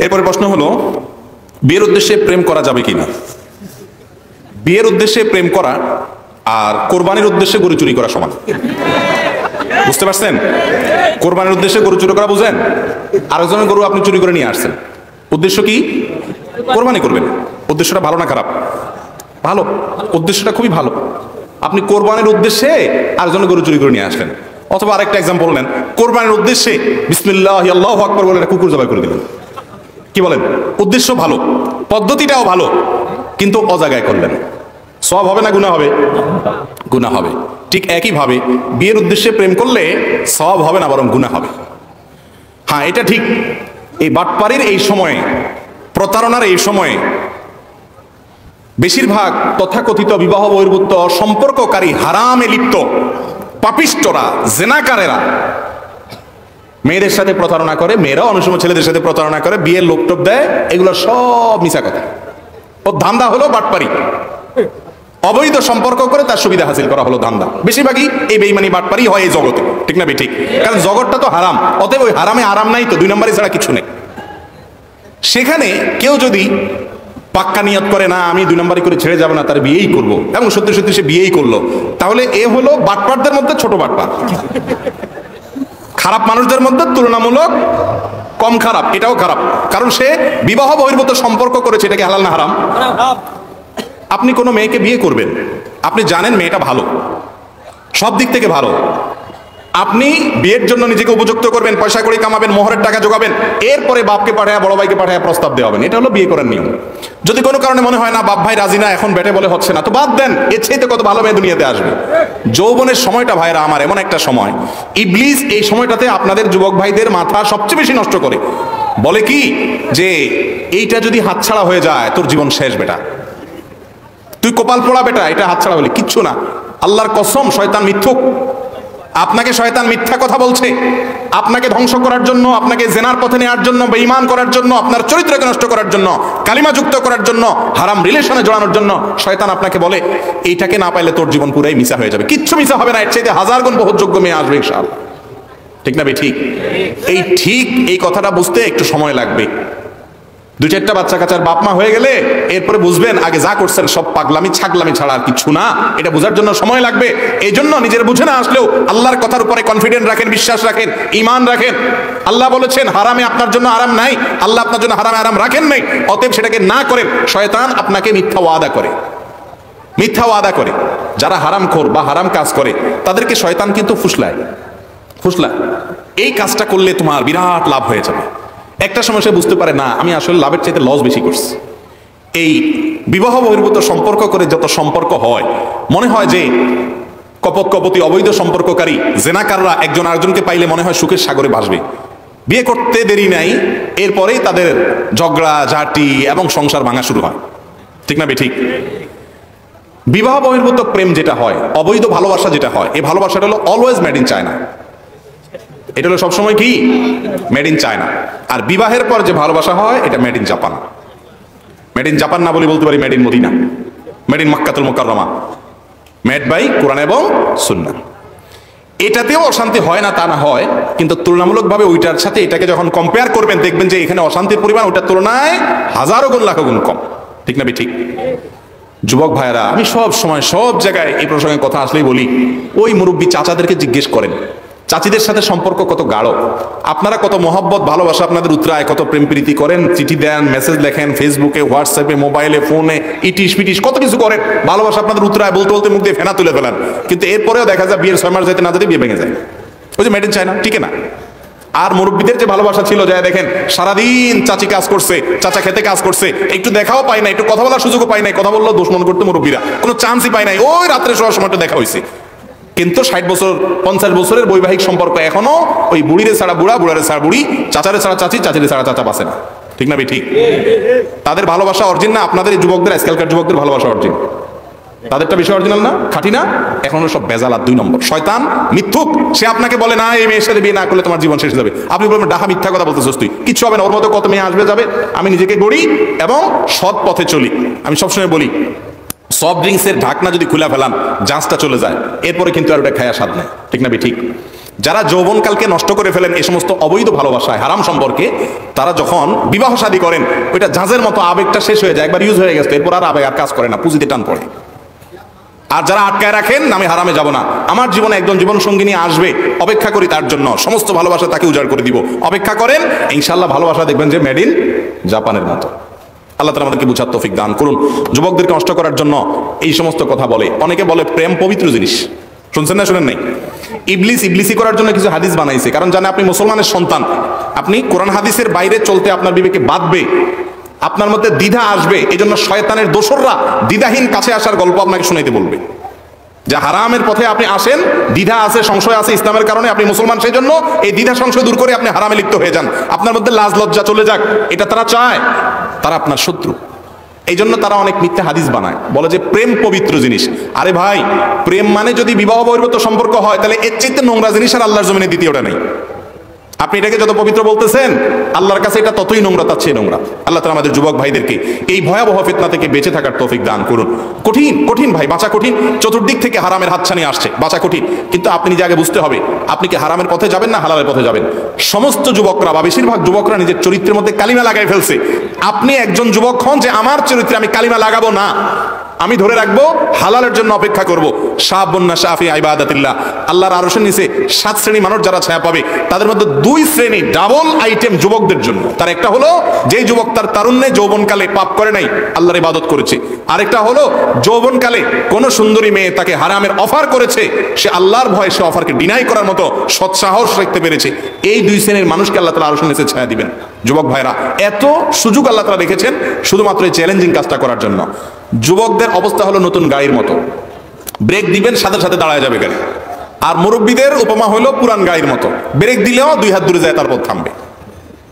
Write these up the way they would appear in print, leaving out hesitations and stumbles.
এরপরে প্রশ্ন হলো, বিয়ের উদ্দেশ্যে প্রেম করা যাবে কিনা? বিয়ের উদ্দেশ্যে প্রেম করা আর কোরবানির উদ্দেশ্যে গরু চুরি করা সমান। বুঝতে পারছেন? কোরবানির উদ্দেশ্যে গরু চুরি করা বুঝেন? আরেকজনের গরু আপনি চুরি করে নিয়ে আসছেন, উদ্দেশ্য কি? কোরবানি করবেন। উদ্দেশ্যটা ভালো না খারাপ? ভালো, উদ্দেশ্যটা খুবই ভালো। আপনি কোরবানির উদ্দেশ্যে আরেকজনের গরু চুরি করে নিয়ে আসলেন। অথবা আরেকটা এক্সাম্পল নেন, কোরবানির উদ্দেশ্যে বিসমিল্লাহ আল্লাহু আকবার বলে একটা কুকুর জবাই করে দিলেন। কি বলেন? উদ্দেশ্য ভালো, পদ্ধতিটাও ভালো, কিন্তু অজাগায় করলেন। সওয়াব হবে না গুনাহ হবে? গুনাহ হবে। ঠিক একইভাবে বিয়ের উদ্দেশ্যে প্রেম করলে সওয়াব হবে না, বরং গুনাহ হবে। হ্যাঁ, এটা ঠিক। এই বাটপাড়ির এই সময়ে, প্রতারণার এই সময়ে বেশিরভাগ তথাকথিত বিবাহ বহির্ভূত সম্পর্ককারী, হারামে লিপ্ত পাপিষ্টরা, জেনাকারেরা মেয়েদের সাথে প্রতারণা করে, মেয়েরাও অনেক সময় ছেলেদের সাথে প্রতারণা করে, বিয়ের লোকটোপ দেয়, এগুলো সব মিছা কথা। ও ধান্দা হলো বাটপাড়ি, অবৈধ সম্পর্ক করে তার সুবিধা হাসিল করা হলো ধান্দা। বেশিরভাগই এই বেঈমানি বাটপাড়ি হয় এই জগতে, ঠিক না? ঠিক। কারণ জগৎটা তো হারাম, অতএব ওই হারামে আরাম নাই তো, দুই নম্বরই ছাড়া কিছু নেই। সেখানে কেউ যদি পাক্কা নিয়ত করে, না আমি দুই নম্বরই করে ছেড়ে যাবো না, তার বিয়েই করবো, এবং সত্যি সত্যি সে বিয়েই করলো, তাহলে এ হলো বাটপাড়দের মধ্যে ছোট বাটপাড়। খারাপ মানুষদের মধ্যে তুলনামূলক কম খারাপ, এটাও খারাপ, কারণ সে বিবাহ বহির্ভূত সম্পর্ক করেছে। এটাকে হালাল না হারাম? আপনি কোনো মেয়েকে বিয়ে করবেন, আপনি জানেন মেয়েটা ভালো, সব দিক থেকে ভালো, আপনি বিয়ের জন্য নিজেকে উপযুক্ত করবেন, পয়সা করে কামাবেন, মোহরের টাকা জোগাবেন, এরপরে বাপকে পাঠায়, বড় ভাইকে পাঠায় প্রস্তাব দেওয়া হবেন। এটা হলো বিয়ে করার নিয়ম। যদি কোনো কারণে মনে হয় না বাপ ভাই রাজি না, এখন বেটে বলে হচ্ছে না, তো বাদ দেন, এর চাইতে কত ভালো মেয়ে দুনিয়াতে আসবে। যৌবনের সময়টা ভাইরা আমার এমন একটা সময়, ইবলিস এই সময়টাতে আপনাদের যুবক ভাইদের মাথা সবচেয়ে বেশি নষ্ট করে। বলে কি যে এইটা যদি হাতছাড়া হয়ে যায় তোর জীবন শেষ বেটা, তুই কপাল পোড়া বেটা, এটা হাতছাড়া হলে কিচ্ছু না। আল্লাহর কসম, শয়তান মিথ্যুক। আপনাকে শয়তান মিথ্যা কথা বলছে, আপনাকে ধ্বংস করার জন্য, আপনাকে জেনার পথে নেওয়ার জন্য, বেঈমান করার জন্য, আপনার চরিত্রকে নষ্ট করার জন্য, কালিমা যুক্ত করার জন্য, হারাম রিলেশনে জড়ানোর জন্য শয়তান আপনাকে বলে এইটাকে না পাইলে তোর জীবন পুরাই মিছা হয়ে যাবে। কিচ্ছু মিছা হবে না, এর চাইতে হাজার গুণ বহুত যোগ্য মেয়ে আসবে ইনশাআল্লাহ। ঠিক না ভাই? ঠিক। এই কথাটা বুঝতে একটু সময় লাগবে। দুই চারটা বাচ্চা কাচ্চার বাপ মা হয়ে গেলে এরপরে বুঝবেন আগে যা করছেন সব পাগলামি ছাগলামি ছাড়া আর কিছু না। এটা বোঝার জন্য সময় লাগবে। এই জন্য নিজের বুঝে না আসলেও আল্লাহর কথার উপরে কনফিডেন্ট রাখেন, বিশ্বাস রাখেন, ঈমান রাখেন। আল্লাহ বলেছেন হারামে আপনার জন্য আরাম নাই, আল্লাহ আপনার জন্য হারামে আরাম রাখেন নাই, অতএব সেটাকে না করেন। শয়তান আপনাকে মিথ্যা ওয়াদা করে। যারা হারামখোর বা হারাম কাজ করে তাদেরকে শয়তান কিন্তু ফুসলায়। এই কাজটা করলে তোমার বিরাট লাভ হয়ে যাবে। একটা সময় সে বুঝতে পারে না, আমি আসলে লাভের চাইতে লস বেশি করছি। এই বিবাহ বহির্ভূত সম্পর্ক করে যত সম্পর্ক হয়, মনে হয় যে কপতি অবৈধ সম্পর্ককারী জেনাকাররা একজন আরেকজনকে পাইলে মনে হয় সুখের সাগরে ভাসবে। বিয়ে করতে দেরি নাই, এরপরেই তাদের ঝগড়া ঝাঁটি এবং সংসার ভাঙা শুরু হয়। ঠিক না? ঠিক। বিবাহ বহির্ভূত প্রেম যেটা হয়, অবৈধ ভালোবাসা যেটা হয়, এই ভালোবাসাটা হলো অলওয়েজ মেড ইন চায়না। এটা হলো সবসময় কি? Made in China. আর বিবাহের পর যে ভালোবাসা হয় এটা made in Japan. Made in Japan না বলতে পারি made in Medina, made in Makkatul Mukarrama, made by Quran এবং সুন্নাহ। এটাতেও অশান্তি হয় না তা না হয়, কিন্তু তুলনামূলকভাবে ওইটার সাথে এটাকে যখন কম্পেয়ার করবেন দেখবেন যে এখানে অশান্তির পরিমাণ ওইটার তুলনায় হাজারো গুণ লাখো গুণ কম। ঠিক না? ঠিক। যুবক ভাইয়েরা, আমি সব সময় সব জায়গায় এই প্রসঙ্গে কথা আসলেই বলি, ওই মুরব্বী চাচাদেরকে জিজ্ঞেস করেন চাচিদের সাথে সম্পর্ক কত গাঢ়, আপনারা কত মহব্বত ভালোবাসা আপনাদের উতরায়, কত প্রেম প্রীতি করেন, চিঠি দেন, মেসেজ লেখেন, ফেসবুকে, হোয়াটসঅ্যাপে, মোবাইলে, ফোনে, ইটিস পিটিস কত কিছু করেন, ভালোবাসা আপনাদের উতরায়, বলতে বলতে মুখ দিয়ে ফেনা তুলে ফেলেন, কিন্তু এরপরেও দেখা যায় বিয়ের 6 মাস যেতে না যেতে বিয়ে ভেঙে যায়। ওই যে মেড ইন চায়না, ঠিক না? আর মুরব্বীদের যে ভালোবাসা ছিল, যায় দেখেন সারাদিন চাচি কাজ করছে, চাচা খেতে কাজ করছে, একটু দেখাও পায় না, একটু কথা বলার সুযোগও পায় নাই, কথা বললেও দোষ মনে করতে মুরব্বীরা, কোনো চান্সই পায় নাই, ওই রাত্রে শোয়ার সময়টা দেখা হয়েছে। কিন্তু 60 বছর 50 বছরের বৈবাহিক সম্পর্ক এখনো ওই বুড়িরে ছাড়া বুড়া, বুড়ারে ছাড়া বুড়ি, চাচারে ছাড়া চাচি, চাচিরে ছাড়া চাচা বাসে না। ঠিক না? ঠিক। তাদের ভালোবাসা অরিজিন না? আপনাদের যুবকদের, আজকালকার যুবকদের ভালোবাসা অরিজিন? তাদেরটা বেশি অরিজিনাল না? খাঁটি না? এখন সব বেজাল। 2 নম্বর শয়তান মিথ্যুক। সে আপনাকে বলে না এই মেয়ের সাথে বিয়ে না করলে তোমার জীবন শেষ হয়ে যাবে। আপনি বলবেন ডাহা মিথ্যা কথা বলতেছিস তুই, কিচ্ছু হবে না, ওর মতো কত মেয়ে আসবে যাবে, আমি নিজেকে গড়ি এবং সৎ পথে চলি। আমি সবসময় বলি সফট ড্রিঙ্কসের ঢাকনা যদি খুলে ফেলান জাঁচটা চলে যায়, এরপরে কিন্তু আর ওটা খায়া স্বাদ নেই। ঠিক না? ঠিক। যারা যৌবনকালকে নষ্ট করে ফেলেন এই সমস্ত অবৈধ ভালোবাসায়, হারাম সম্পর্কে, তারা যখন বিবাহ শাদী করেন ওইটা জাহাজের মতো আবেগটা শেষ হয়ে যায়, একবার ইউজ হয়ে গেছে, এরপর আর আবেগ আর কাজ করে না, পুঁজিতে টান পড়ে। আর যারা আটকায় রাখেন আমি হারামে যাব না, আমার জীবনে একজন জীবন সঙ্গিনী আসবে, অপেক্ষা করি তার জন্য, সমস্ত ভালোবাসা তাকে উজাড় করে দিব, অপেক্ষা করেন, ইনশাআল্লাহ ভালোবাসা দেখবেন যে মেড ইন জাপানের মতো। আল্লাহ তাআলা আমাদেরকে বুঝার তৌফিক দান করুন। যুবকদেরকে নষ্ট করার জন্য এই সমস্ত কথা বলে, অনেকে বলে প্রেম পবিত্র জিনিস, শুনছেন না শুনেন নাই? ইবলিসি করার জন্য কিছু হাদিস বানাইছে, কারণ জানে আপনি মুসলমানের সন্তান, আপনি কোরআন হাদিসের বাইরে চলতে আপনার বিবেকে বাঁধবে, আপনার মধ্যে দ্বিধা আসবে, এই জন্য শয়তানের দোসররা দ্বিধাহীন কাছে আসার গল্প আপনাকে শুনাইতে বলবে, যে হারামের পথে আপনি আসেন, দ্বিধা আছে, সংশয় আছে, ইসলামের কারণে আপনি মুসলমান, সেই জন্য এই দ্বিধা সংশয় দূর করে আপনি হারামে লিপ্ত হয়ে যান, আপনার মধ্যে লাজ লজ্জা চলে যাক, এটা তারা চায়, তারা আপনার শত্রু। এই জন্য তারা অনেক মিথ্যা হাদিস বানায়, বলে যে প্রেম পবিত্র জিনিস। আরে ভাই, প্রেম মানে যদি বিবাহ বহির্ভূত সম্পর্ক হয়, তাহলে এর চাইতে নোংরা জিনিস আর আল্লাহর জমিনে দ্বিতীয়টা নেই। আপনি এটাকে যত পবিত্র বলতেছেন, আল্লাহর কাছে এটা ততই নোংরা, তার চেয়ে নোংরা। আল্লাহ তাআলা আমাদের যুবক ভাইদেরকে এই ভয়াবহ ফিতনা থেকে বেঁচে থাকার তৌফিক দান করুন। কঠিন কঠিন ভাই, বাঁচা কঠিন, চতুর্দিক থেকে হারামের হাতছানি আসছে, বাঁচা কঠিন। কিন্তু আপনি নিজে আগে বুঝতে হবে, আপনি কি হারামের পথে যাবেন না হালালের পথে যাবেন। সমস্ত যুবকরা বা বেশিরভাগ যুবকরা নিজের চরিত্রের মধ্যে কালিমা লাগাই ফেলছে। আপনি একজন যুবক হন যে আমার চরিত্রে আমি কালিমা লাগাবো না, আমি ধরে রাখবো, হালালের জন্য অপেক্ষা করবো। শাবুন্না শাফি ইবাদাতিল্লাহ, আল্লাহর আরশের নিচে 7 শ্রেণী মানুষ যারা ছায়া পাবে, তাদের মধ্যে 2 শ্রেণী ডাবল আইটেম যুবকদের জন্য। তার একটা হলো যেই যুবক তার তারুণ্যে যৌবনকালে পাপ করে নাই, আল্লাহর ইবাদত করেছে। আরেকটা হলো যৌবনকালে কোন সুন্দরী মেয়ে তাকে হারামের অফার করেছে, সে আল্লাহর ভয়ে সে অফারকে ডিনাই করার মতো সৎসাহস রাখতে পেরেছে। এই 2 শ্রেণীর মানুষকে আল্লাহ তাআলা আরশের নিচে ছায়া দিবেন। যুবক ভাইরা, এত সুযোগ আল্লাহ তাআলা রেখেছেন শুধুমাত্র এই চ্যালেঞ্জিং কাজটা করার জন্য। যুবকদের অবস্থা হলো নতুন গাড়ির মতো, ব্রেক দিবেন সাথে সাথে দাঁড়ায় যাবে গাড়ি। আর মুরব্বীদের উপমা হলো পুরান গাড়ির মতো, ব্রেক দিলেও 2 হাত দূরে যায়, তারপর থামবে।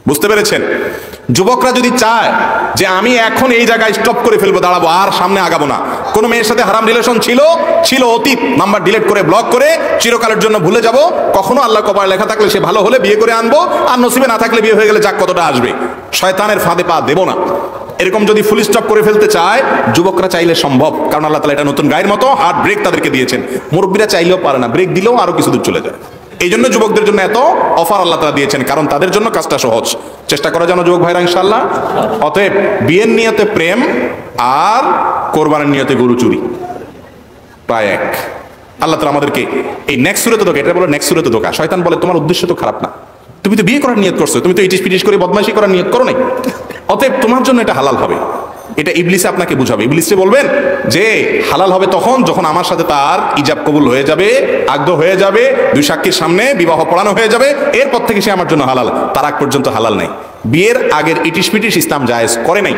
বুঝতে পেরেছেন? যুবকরা যদি চায় যে আমি এখন এই জায়গায় স্টপ করে ফেলবো, দাঁড়াবো, আর সামনে আগাবো না, কোনো মেয়ের সাথে হারাম রিলেশন ছিল অতীত, নাম্বার ডিলিট করে ব্লক করে চিরকালের জন্য ভুলে যাব, কখনো আল্লাহ কপালে লেখা থাকলে সে ভালো হলে বিয়ে করে আনবো, আর নসিবে না থাকলে বিয়ে হয়ে গেলে যাক কতটা আসবে, শয়তানের ফাঁদে পা দেব না। এরকম যদি ফুল স্টপ করে ফেলতে চায় যুবকরা চাইলে সম্ভব, কারণ আল্লাহ তাআলা এটা নতুন গাড়ির মতো হার্ড ব্রেক তাদেরকে দিয়েছেন। মুরব্বীরা চাইলেও পারে না, ব্রেক দিলেও আরো কিছু দূর চলে যায়। এই জন্য যুবকদের জন্য এত অফার আল্লাহ তাআলা দিয়েছেন, কারণ তাদের জন্য কাজটা সহজ। চেষ্টা করা যেন যুবক ভাইরা ইনশাআল্লাহ। অতএব বিয়ের নিয়তে প্রেম আর কোরবানের নিয়তে গরু চুরি প্রায় এক। আল্লাহ তাআলা আমাদেরকে এই নেক্সট সূরাতে ধোঁকা, এটা বলে নেক্সট সূরাতে ধোঁকা। শয়তান বলে তোমার উদ্দেশ্য তো খারাপ না, তুমি তো বিয়ে করার নিয়ত করছো, তুমি তো ইটিস পিটিস করে বদমাইশি করার নিয়ত করো নাই, অতএব তোমার জন্য এটা হালাল হবে। এটা ইবলিসে আপনাকে বুঝাবে। ইবলিসে বলবেন যে হালাল হবে তখন যখন আমার সাথে তার ইজাব কবুল হয়ে যাবে, আগ্রহ হয়ে যাবে, 2 সাক্ষীর সামনে বিবাহ পড়ানো হয়ে যাবে, এরপর থেকে সে আমার জন্য হালাল। তার আগ পর্যন্ত হালাল নাই। বিয়ের আগের ইটিস পিটিস ইসলাম জায়েজ করে নাই।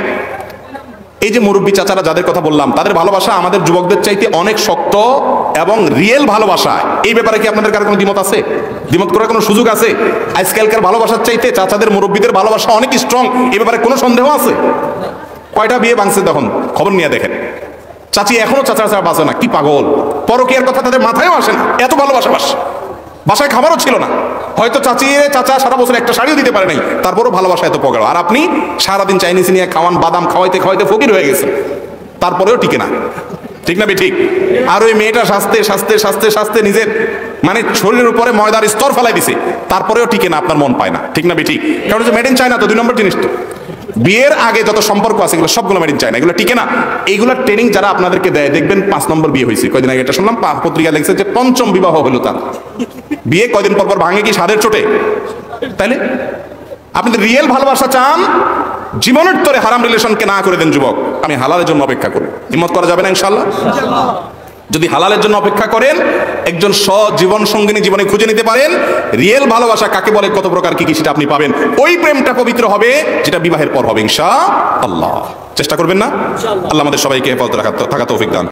এই যে মুরব্বী চাচারা যাদের কথা বললাম, তাদের ভালোবাসা আমাদের যুবকদের চাইতে অনেক শক্ত এবং রিয়েল ভালোবাসা। এই ব্যাপারে কি আপনাদের কারো কোনো দ্বিমত আছে? দ্বিমত করার কোনো সুযোগ আছে? আজকালকার ভালোবাসার চাইতে চাচাদের মুরব্বীদের ভালোবাসা অনেক স্ট্রং, এই ব্যাপারে কোনো সন্দেহ আছে? কয়টা বিয়ে ভাঙছে তখন খবর নিয়ে দেখেন। চাচি এখনো চাচা ছাড়া বাঁচে না, কি পাগল! পরকীয়ার কথা তাদের মাথায়ও আসে না, এত ভালোবাসা। বাসায় খাবারও ছিল না, হয়তো চাচা সারা বছর একটা শাড়িও দিতে পারে নাই, তারপরও ভালোবাসা এত প্রগাঢ়। আর আপনি সারাদিন চাইনিজ নিয়ে খাওয়ান, বাদাম খাওয়াইতে খাওয়াইতে ফকির হয়ে গেছে, তারপরেও টিকে না। ঠিক না ঠিক? আর ওই মেয়েটা সাজতে সাজতে সাজতে সাজতে নিজের মানে শরীরের উপরে ময়দার স্তর ফেলাই দিছে, তারপরেও টিকে না, আপনার মন পায় না। ঠিক না ঠিক? কারণ মেড ইন চায়না তো 2 নম্বর জিনিস। তো বিয়ের আগে যত সম্পর্ক আছে এগুলো সবগুলো মেড ইন চায়না, এগুলো টিকে না। এইগুলোর ট্রেনিং যারা আপনাদেরকে দেয়, দেখবেন 5 নম্বর বিয়ে হয়েছে। কয়দিন আগে এটা শুনলাম, পত্রিকা লিখছে যে 5ম বিবাহ হলো তার। বিয়ে কয়দিন পর পর ভাঙে কি স্বাদের চোটে? তাইলে আপনি রিয়েল ভালোবাসা চান, জীবনের তরে হারাম রিলেশনকে না করে দেন। যুবক, আমি হালালের জন্য অপেক্ষা করি, হিম্মত করা যাবে না ইনশাআল্লাহ? যদি হালালের জন্য অপেক্ষা করেন, একজন জীবন সঙ্গিনী জীবনে খুঁজে নিতে পারেন, রিয়েল ভালোবাসা কাকে বলে, কত প্রকার কি কি সেটা আপনি পাবেন। ওই প্রেমটা পবিত্র হবে যেটা বিবাহের পর হবে ইনশাআল্লাহ। চেষ্টা করবেন না? আল্লাহ আমাদের সবাইকে হেফাজতে থাকা তৌফিক দান।